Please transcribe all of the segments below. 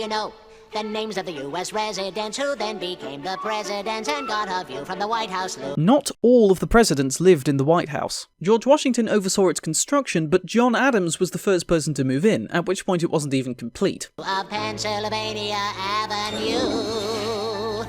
you know the names of the U.S. residents who then became the presidents and got a view from the White House loop? Not all of the presidents lived in the White House. George Washington oversaw its construction, but John Adams was the first person to move in, at which point it wasn't even complete. Of Pennsylvania Avenue.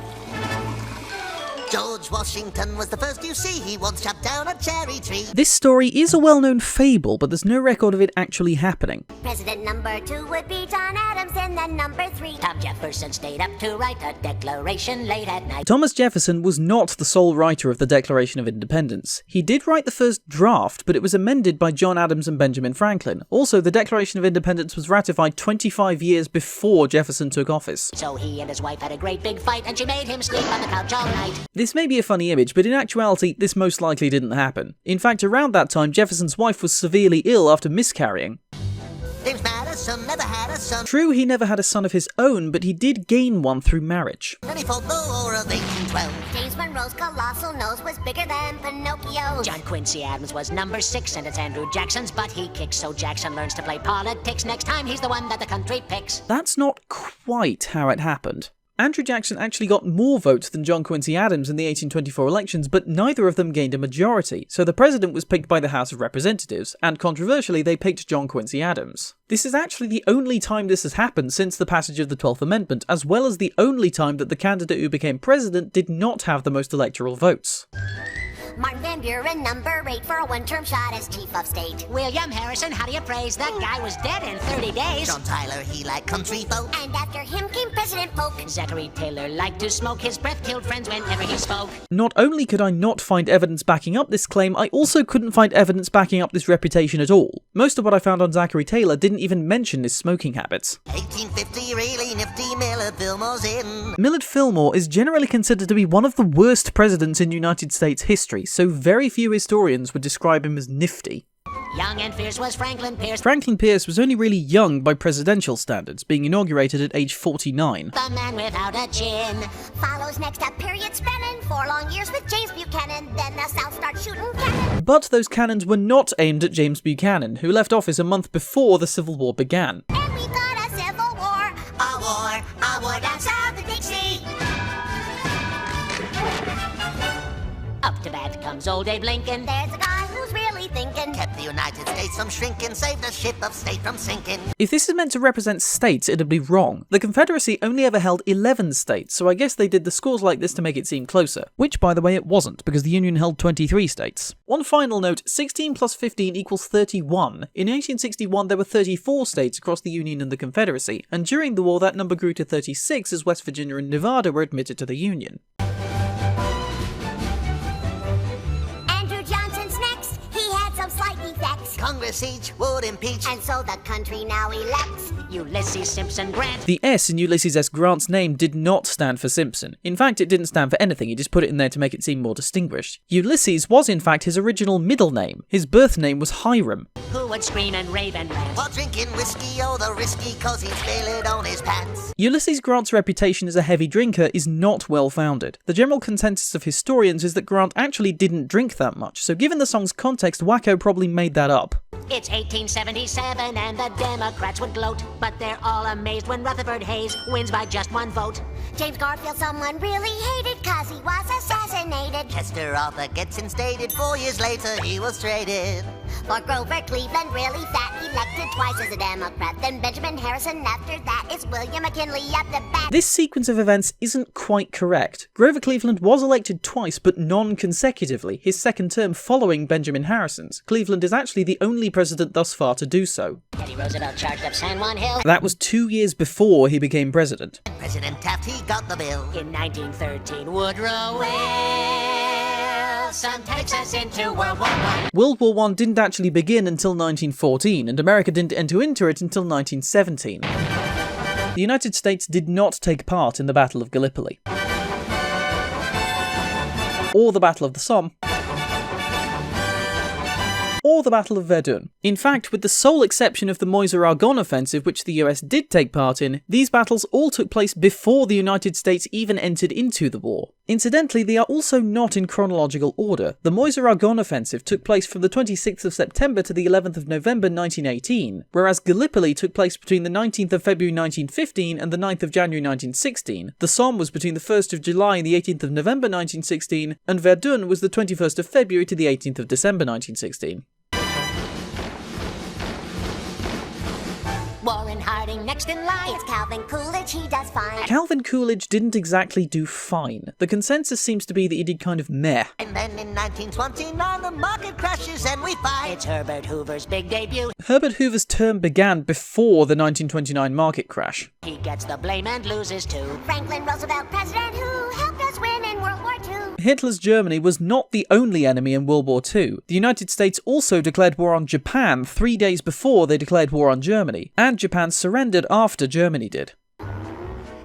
George Washington was the first you see, he once chopped down a cherry tree. This story is a well-known fable, but there's no record of it actually happening. President number 2 would be John Adams, and then number 3. Tom Jefferson stayed up to write a declaration late at night. Thomas Jefferson was not the sole writer of the Declaration of Independence. He did write the first draft, but it was amended by John Adams and Benjamin Franklin. Also, the Declaration of Independence was ratified 25 years before Jefferson took office. So he and his wife had a great big fight, and she made him sleep on the couch all night. This may be a funny image, but in actuality, this most likely didn't happen. In fact, around that time, Jefferson's wife was severely ill after miscarrying. James Madison never had a son. True, he never had a son of his own, but he did gain one through marriage. Then he fought the War of 1812. James Monroe's colossal nose was bigger than Pinocchio's. John Quincy Adams was number 6, and it's Andrew Jackson's butt he kicks, so Jackson learns to play politics next time he's the one that the country picks. That's not quite how it happened. Andrew Jackson actually got more votes than John Quincy Adams in the 1824 elections, but neither of them gained a majority, so the president was picked by the House of Representatives, and controversially they picked John Quincy Adams. This is actually the only time this has happened since the passage of the 12th Amendment, as well as the only time that the candidate who became president did not have the most electoral votes. Martin Van Buren, number 8 for a one-term shot as chief of state. William Harrison, how do you praise? That guy was dead in 30 days. John Tyler, he liked country folk. And after him came President Polk. Zachary Taylor liked to smoke. His breath killed friends whenever he spoke. Not only could I not find evidence backing up this claim, I also couldn't find evidence backing up this reputation at all. Most of what I found on Zachary Taylor didn't even mention his smoking habits. 1850, really nifty, Millard Fillmore's in. Millard Fillmore is generally considered to be one of the worst presidents in United States history, so very few historians would describe him as nifty. Young and fierce was Franklin Pierce. Franklin Pierce was only really young by presidential standards, being inaugurated at age 49. The man without a chin. Follows next a period spanning 4 long years with James Buchanan. Then the South starts shooting cannon. But those cannons were not aimed at James Buchanan, who left office a month before the Civil War began. And we got a civil war. A war down south of Dixie. Up to bat comes old Abe Lincoln. There's a guy who's really thinking. Kept the United States from shrinking, saved the ship of state from sinking. If this is meant to represent states, it'd be wrong. The Confederacy only ever held 11 states, so I guess they did the scores like this to make it seem closer. Which, by the way, it wasn't, because the Union held 23 states. One final note, 16 plus 15 equals 31. In 1861, there were 34 states across the Union and the Confederacy, and during the war that number grew to 36 as West Virginia and Nevada were admitted to the Union. Congress each would impeach. And so the country now elects Ulysses Simpson Grant. The S in Ulysses S. Grant's name did not stand for Simpson. In fact, it didn't stand for anything, he just put it in there to make it seem more distinguished. Ulysses was in fact his original middle name. His birth name was Hiram. Who would scream and rave and rant? While drinking whiskey, oh the risky, cause he'd spill it on his pants. Ulysses Grant's reputation as a heavy drinker is not well founded. The general consensus of historians is that Grant actually didn't drink that much, so given the song's context, Wacko probably made that up. It's 1877 and the Democrats would gloat, but they're all amazed when Rutherford Hayes wins by just 1 vote. James Garfield someone really hated cause he was assassinated. Chester Arthur gets instated, 4 years later he was traded. For Grover Cleveland, really fat, elected twice as a Democrat. Then Benjamin Harrison, after that it's William McKinley up the back. This sequence of events isn't quite correct. Grover Cleveland was elected twice, but non-consecutively, his second term following Benjamin Harrison's. Cleveland is actually the only president thus far to do so. Teddy Roosevelt charged up San Juan Hill. That was 2 years before he became president. President Taft, he got the bill. In 1913, Woodrow Wilson takes us into World War I. World War I didn't actually begin until 1914, and America didn't enter into it until 1917. The United States did not take part in the Battle of Gallipoli, or the Battle of the Somme, or the Battle of Verdun. In fact, with the sole exception of the Meuse-Argonne offensive, which the US did take part in, these battles all took place before the United States even entered into the war. Incidentally, they are also not in chronological order. The Meuse-Argonne offensive took place from the 26th of September to the 11th of November 1918, whereas Gallipoli took place between the 19th of February 1915 and the 9th of January 1916. The Somme was between the 1st of July and the 18th of November 1916, and Verdun was the 21st of February to the 18th of December 1916. Warren Harding next in line. It's Calvin Coolidge, he does fine. Calvin Coolidge didn't exactly do fine. The consensus seems to be that he did kind of meh. And then in 1929, the market crashes and we find It's Herbert Hoover's big debut. Herbert Hoover's term began before the 1929 market crash. He gets the blame and loses too. Franklin Roosevelt, president who helped us win in World War II. Hitler's Germany was not the only enemy in World War II. The United States also declared war on Japan 3 days before they declared war on Germany, and Japan surrendered after Germany did.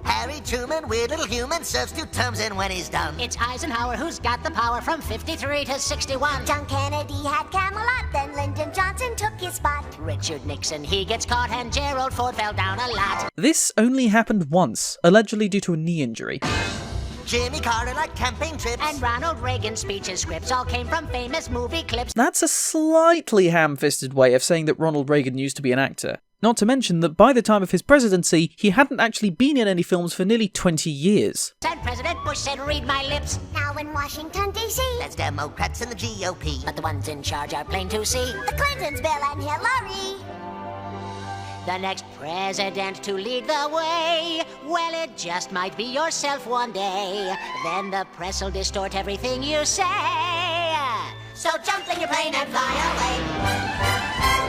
Harry Truman, weird little human, serves 2 terms in when he's done. It's Eisenhower who's got the power from 53 to 61. John Kennedy had Camelot, then Lyndon Johnson took his spot. Richard Nixon, he gets caught, and Gerald Ford fell down a lot. This only happened once, allegedly due to a knee injury. Jimmy Carter like campaign trips. And Ronald Reagan's speeches scripts all came from famous movie clips. That's a slightly ham-fisted way of saying that Ronald Reagan used to be an actor. Not to mention that by the time of his presidency, he hadn't actually been in any films for nearly 20 years. And President Bush said, read my lips. Now in Washington, D.C., That's Democrats and the GOP. But the ones in charge are plain to see. the Clintons, Bill and Hillary. The next president to lead the way, well, it just might be yourself one day. Then the press will distort everything you say. So jump in your plane and fly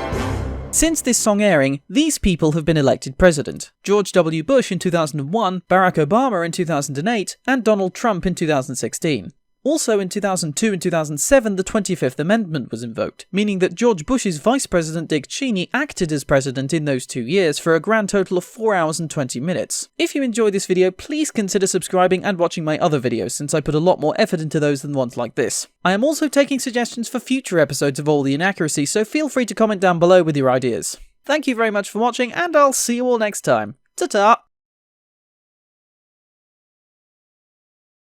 away. Since this song airing, these people have been elected president. George W. Bush in 2001, Barack Obama in 2008, and Donald Trump in 2016. Also in 2002 and 2007, the 25th Amendment was invoked, meaning that George Bush's Vice President Dick Cheney acted as president in those 2 years for a grand total of 4 hours and 20 minutes. If you enjoyed this video, please consider subscribing and watching my other videos, since I put a lot more effort into those than ones like this. I am also taking suggestions for future episodes of All the Inaccuracies, so feel free to comment down below with your ideas. Thank you very much for watching, and I'll see you all next time. Ta-ta!